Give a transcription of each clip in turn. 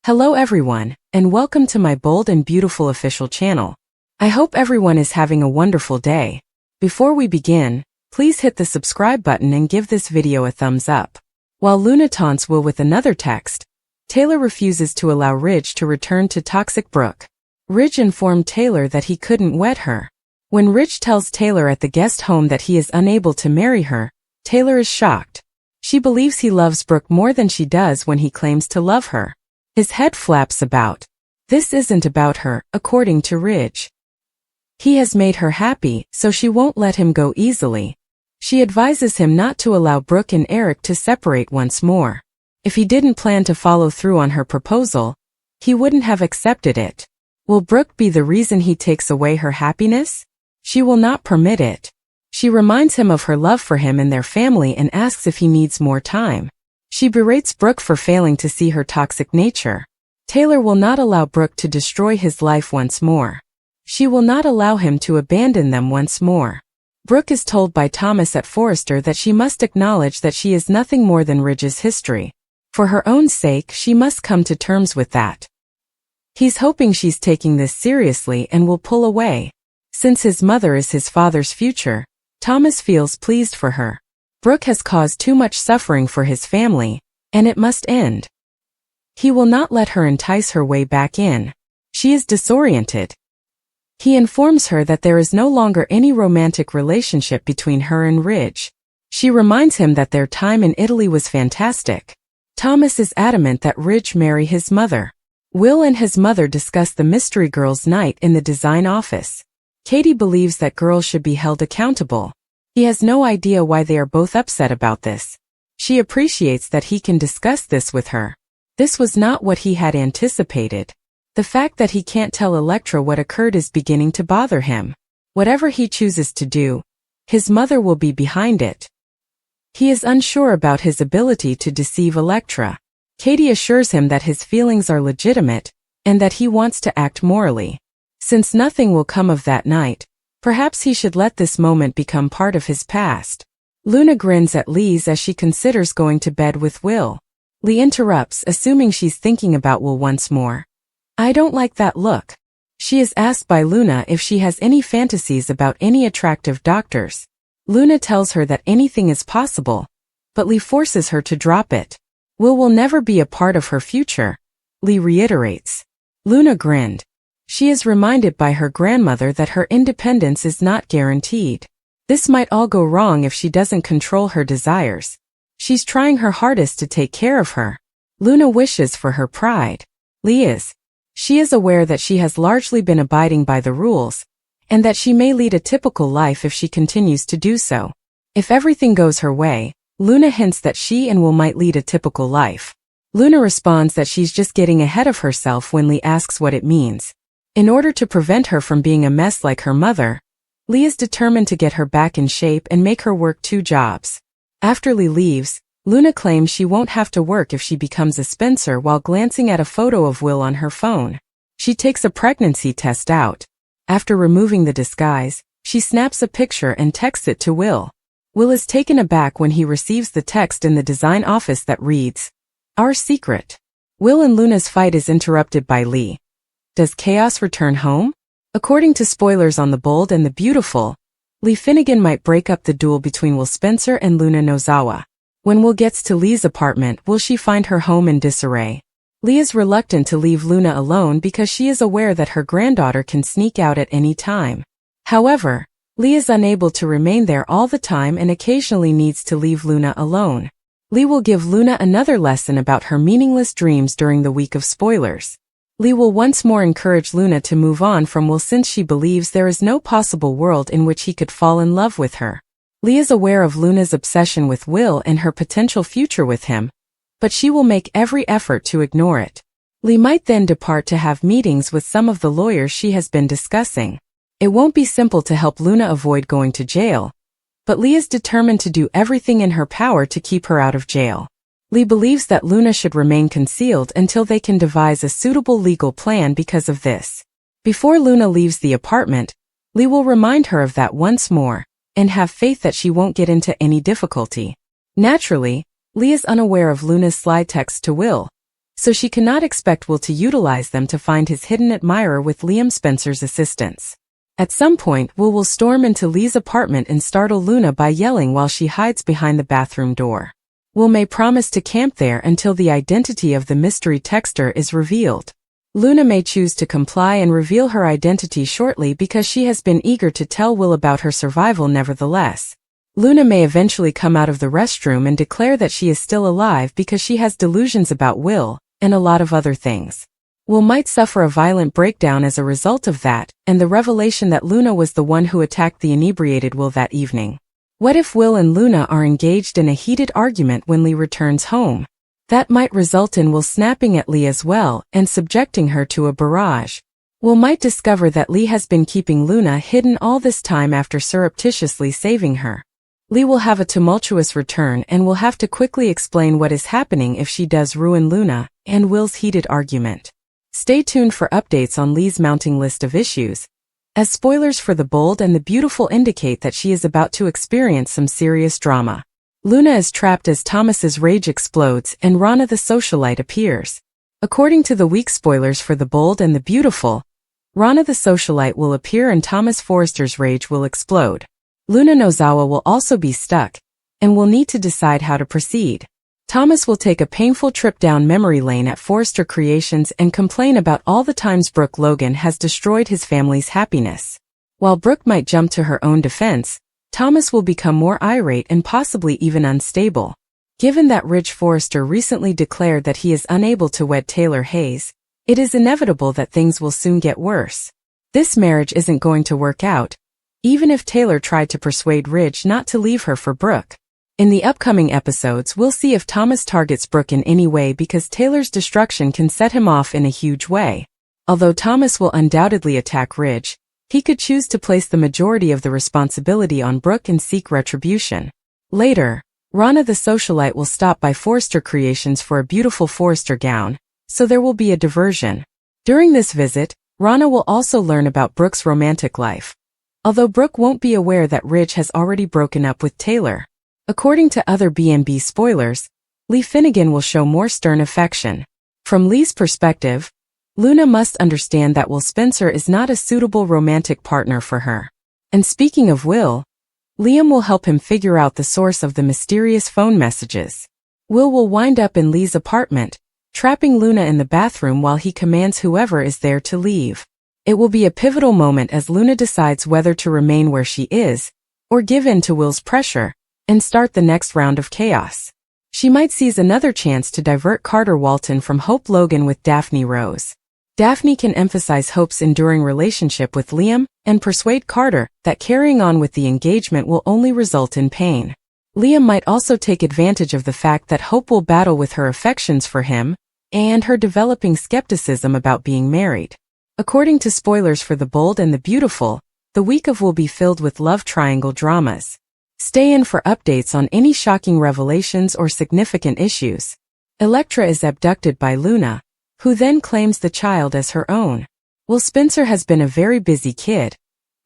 Hello everyone, and welcome to my bold and beautiful official channel. I hope everyone is having a wonderful day. Before we begin, please hit the subscribe button and give this video a thumbs up. While Luna taunts Will with another text, Taylor refuses to allow Ridge to return to toxic Brooke. Ridge informed Taylor that he couldn't wed her. When Ridge tells Taylor at the guest home that he is unable to marry her, Taylor is shocked. She believes he loves Brooke more than she does when he claims to love her. His head flaps about. This isn't about her, according to Ridge. He has made her happy, so she won't let him go easily. She advises him not to allow Brooke and Eric to separate once more. If he didn't plan to follow through on her proposal, he wouldn't have accepted it. Will Brooke be the reason he takes away her happiness? She will not permit it. She reminds him of her love for him and their family and asks if he needs more time. She berates Brooke for failing to see her toxic nature. Taylor will not allow Brooke to destroy his life once more. She will not allow him to abandon them once more. Brooke is told by Thomas at Forrester that she must acknowledge that she is nothing more than Ridge's history. For her own sake, she must come to terms with that. He's hoping she's taking this seriously and will pull away. Since his mother is his father's future, Thomas feels pleased for her. Brooke has caused too much suffering for his family, and it must end. He will not let her entice her way back in. She is disoriented. He informs her that there is no longer any romantic relationship between her and Ridge. She reminds him that their time in Italy was fantastic. Thomas is adamant that Ridge marry his mother. Will and his mother discuss the mystery girls' night in the design office. Katie believes that girls should be held accountable. He has no idea why they are both upset about this. She appreciates that he can discuss this with her. This was not what he had anticipated. The fact that he can't tell Elektra what occurred is beginning to bother him. Whatever he chooses to do, his mother will be behind it. He is unsure about his ability to deceive Elektra. Katie assures him that his feelings are legitimate, and that he wants to act morally. Since nothing will come of that night, perhaps he should let this moment become part of his past. Luna grins at Liz as she considers going to bed with Will. Lee interrupts, assuming she's thinking about Will once more. I don't like that look. She is asked by Luna if she has any fantasies about any attractive doctors. Luna tells her that anything is possible, but Lee forces her to drop it. Will never be a part of her future, Lee reiterates. Luna grinned. She is reminded by her grandmother that her independence is not guaranteed. This might all go wrong if she doesn't control her desires. She's trying her hardest to take care of her. Luna wishes for her pride. Lee is. She is aware that she has largely been abiding by the rules, and that she may lead a typical life if she continues to do so. If everything goes her way, Luna hints that she and Will might lead a typical life. Luna responds that she's just getting ahead of herself when Lee asks what it means. In order to prevent her from being a mess like her mother, Lee is determined to get her back in shape and make her work 2 jobs. After Lee leaves, Luna claims she won't have to work if she becomes a Spencer while glancing at a photo of Will on her phone. She takes a pregnancy test out. After removing the disguise, she snaps a picture and texts it to Will. Will is taken aback when he receives the text in the design office that reads, "Our secret." Will and Luna's fight is interrupted by Lee. Does chaos return home? According to spoilers on The Bold and the Beautiful, Lee Finnegan might break up the duel between Will Spencer and Luna Nozawa. When Will gets to Lee's apartment, will she find her home in disarray? Lee is reluctant to leave Luna alone because she is aware that her granddaughter can sneak out at any time. However, Lee is unable to remain there all the time and occasionally needs to leave Luna alone. Lee will give Luna another lesson about her meaningless dreams during the week of spoilers. Lee will once more encourage Luna to move on from Will since she believes there is no possible world in which he could fall in love with her. Lee is aware of Luna's obsession with Will and her potential future with him, but she will make every effort to ignore it. Lee might then depart to have meetings with some of the lawyers she has been discussing. It won't be simple to help Luna avoid going to jail, but Lee is determined to do everything in her power to keep her out of jail. Lee believes that Luna should remain concealed until they can devise a suitable legal plan because of this. Before Luna leaves the apartment, Lee will remind her of that once more, and have faith that she won't get into any difficulty. Naturally, Lee is unaware of Luna's sly text to Will, so she cannot expect Will to utilize them to find his hidden admirer with Liam Spencer's assistance. At some point, Will storm into Lee's apartment and startle Luna by yelling while she hides behind the bathroom door. Will may promise to camp there until the identity of the mystery texter is revealed. Luna may choose to comply and reveal her identity shortly because she has been eager to tell Will about her survival nevertheless. Luna may eventually come out of the restroom and declare that she is still alive because she has delusions about Will, and a lot of other things. Will might suffer a violent breakdown as a result of that, and the revelation that Luna was the one who attacked the inebriated Will that evening. What if Will and Luna are engaged in a heated argument when Lee returns home? That might result in Will snapping at Lee as well and subjecting her to a barrage. Will might discover that Lee has been keeping Luna hidden all this time after surreptitiously saving her. Lee will have a tumultuous return and will have to quickly explain what is happening if she does ruin Luna and Will's heated argument. Stay tuned for updates on Lee's mounting list of issues, as spoilers for The Bold and the Beautiful indicate that she is about to experience some serious drama. Luna is trapped as Thomas's rage explodes and Rana the socialite appears. According to the week spoilers for The Bold and the Beautiful, Rana the socialite will appear and Thomas Forrester's rage will explode. Luna Nozawa will also be stuck, and will need to decide how to proceed. Thomas will take a painful trip down memory lane at Forrester Creations and complain about all the times Brooke Logan has destroyed his family's happiness. While Brooke might jump to her own defense, Thomas will become more irate and possibly even unstable. Given that Rich Forrester recently declared that he is unable to wed Taylor Hayes, it is inevitable that things will soon get worse. This marriage isn't going to work out, even if Taylor tried to persuade Ridge not to leave her for Brooke. In the upcoming episodes, we'll see if Thomas targets Brooke in any way because Taylor's destruction can set him off in a huge way. Although Thomas will undoubtedly attack Ridge, he could choose to place the majority of the responsibility on Brooke and seek retribution. Later, Rana the socialite will stop by Forrester Creations for a beautiful Forrester gown, so there will be a diversion. During this visit, Rana will also learn about Brooke's romantic life. Although Brooke won't be aware that Ridge has already broken up with Taylor. According to other B&B spoilers, Lee Finnegan will show more stern affection. From Lee's perspective, Luna must understand that Will Spencer is not a suitable romantic partner for her. And speaking of Will, Liam will help him figure out the source of the mysterious phone messages. Will wind up in Lee's apartment, trapping Luna in the bathroom while he commands whoever is there to leave. It will be a pivotal moment as Luna decides whether to remain where she is, or give in to Will's pressure, and start the next round of chaos. She might seize another chance to divert Carter Walton from Hope Logan with Daphne Rose. Daphne can emphasize Hope's enduring relationship with Liam, and persuade Carter that carrying on with the engagement will only result in pain. Liam might also take advantage of the fact that Hope will battle with her affections for him, and her developing skepticism about being married. According to spoilers for The Bold and the Beautiful, the week of will be filled with love triangle dramas. Stay in for updates on any shocking revelations or significant issues. Elektra is abducted by Luna, who then claims the child as her own. Will Spencer has been a very busy kid,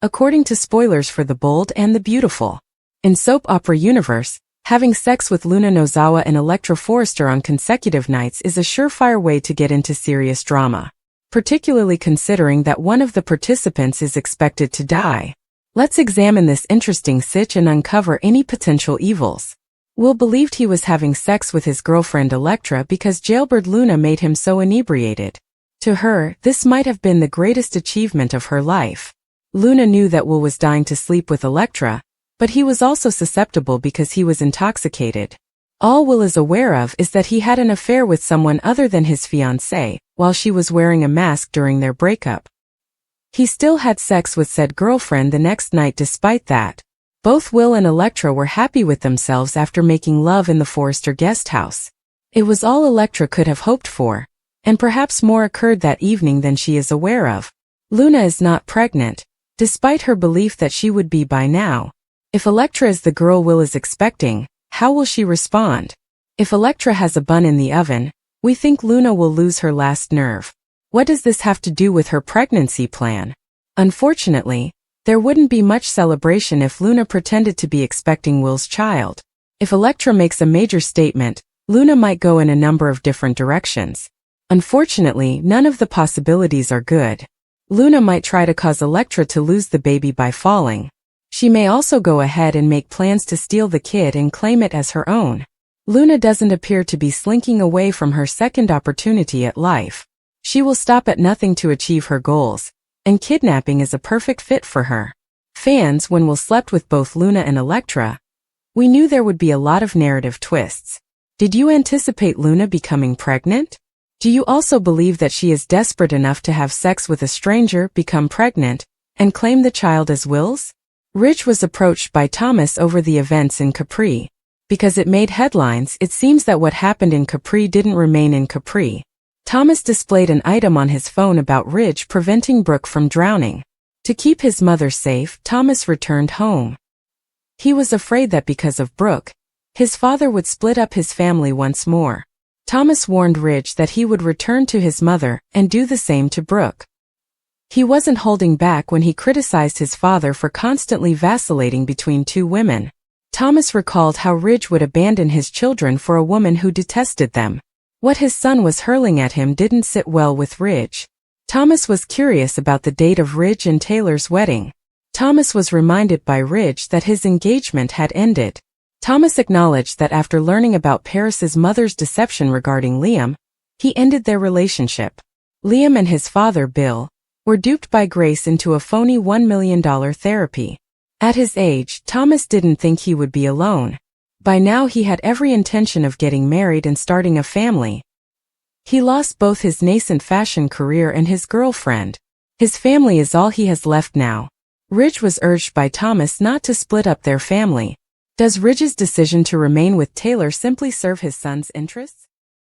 according to spoilers for The Bold and the Beautiful. In soap opera universe, having sex with Luna Nozawa and Elektra Forrester on consecutive nights is a surefire way to get into serious drama, particularly considering that one of the participants is expected to die. Let's examine this interesting sitch and uncover any potential evils. Will believed he was having sex with his girlfriend Elektra because jailbird Luna made him so inebriated. To her, this might have been the greatest achievement of her life. Luna knew that Will was dying to sleep with Elektra, but he was also susceptible because he was intoxicated. All Will is aware of is that he had an affair with someone other than his fiancée, while she was wearing a mask during their breakup. He still had sex with said girlfriend the next night despite that. Both Will and Elektra were happy with themselves after making love in the Forrester guest house. It was all Elektra could have hoped for, and perhaps more occurred that evening than she is aware of. Luna is not pregnant, despite her belief that she would be by now. If Elektra is the girl Will is expecting, how will she respond? If Elektra has a bun in the oven, we think Luna will lose her last nerve. What does this have to do with her pregnancy plan? Unfortunately, there wouldn't be much celebration if Luna pretended to be expecting Will's child. If Elektra makes a major statement, Luna might go in a number of different directions. Unfortunately, none of the possibilities are good. Luna might try to cause Elektra to lose the baby by falling. She may also go ahead and make plans to steal the kid and claim it as her own. Luna doesn't appear to be slinking away from her second opportunity at life. She will stop at nothing to achieve her goals, and kidnapping is a perfect fit for her. Fans, when we slept with both Luna and Elektra, we knew there would be a lot of narrative twists. Did you anticipate Luna becoming pregnant? Do you also believe that she is desperate enough to have sex with a stranger, become pregnant, and claim the child as Will's? Ridge was approached by Thomas over the events in Capri. Because it made headlines, it seems that what happened in Capri didn't remain in Capri. Thomas displayed an item on his phone about Ridge preventing Brooke from drowning. To keep his mother safe, Thomas returned home. He was afraid that because of Brooke, his father would split up his family once more. Thomas warned Ridge that he would return to his mother and do the same to Brooke. He wasn't holding back when he criticized his father for constantly vacillating between two women. Thomas recalled how Ridge would abandon his children for a woman who detested them. What his son was hurling at him didn't sit well with Ridge. Thomas was curious about the date of Ridge and Taylor's wedding. Thomas was reminded by Ridge that his engagement had ended. Thomas acknowledged that after learning about Paris's mother's deception regarding Liam, he ended their relationship. Liam and his father, Bill, were duped by Grace into a phony $1 million therapy. At his age, Thomas didn't think he would be alone. By now he had every intention of getting married and starting a family. He lost both his nascent fashion career and his girlfriend. His family is all he has left now. Ridge was urged by Thomas not to split up their family. Does Ridge's decision to remain with Taylor simply serve his son's interests?